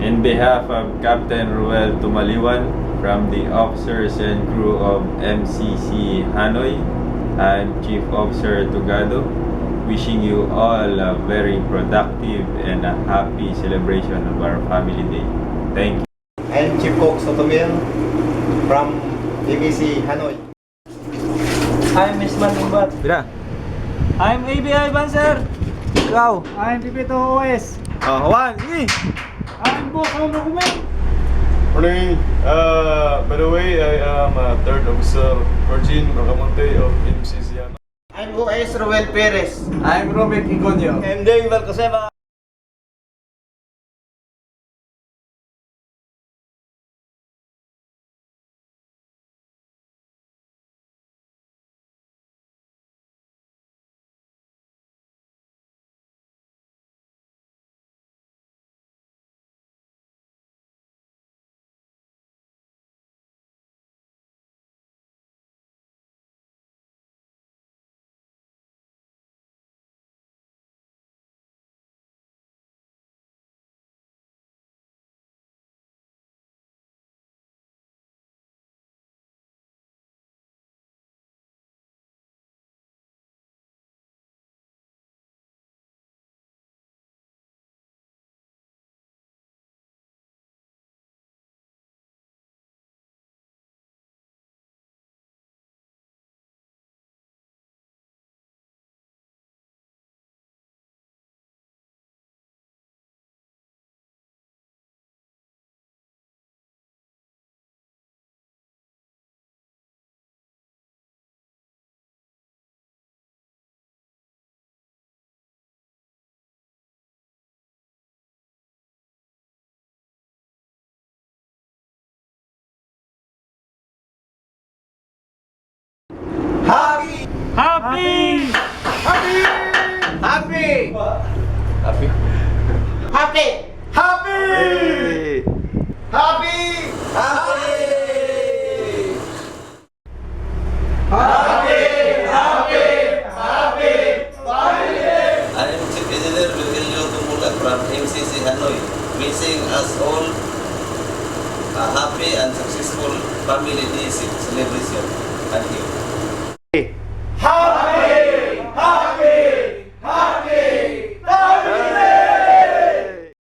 In behalf of Captain Ruel Tumaliwan from the officers and crew of MCC Hanoi, I'm Chief Officer Tugado, wishing you all a very productive and a happy celebration of our Family Day. Thank you. I'm Chief Cook Sotomil from MCC Hanoi. I'm Miss Manumbat. Bila? I'm ABI Banser. Ikaw? I'm Pipito OS. Oh, Juan, sige! I'm Boss Homer Kumen. Morning. By the way, I am Third Officer Virgin Rocamonte of MCC Hanoi. I'm OS Ruel Perez. I'm Robert Igonio. I'm Dave Valcoseva. Happy! Happy! Happy! Happy! Happy! Happy! Hey! Happy! I am Chief Engineer Virgilio Tumula from MCC Hanoi, wishing us all a happy and successful Family Day celebration. Thank you.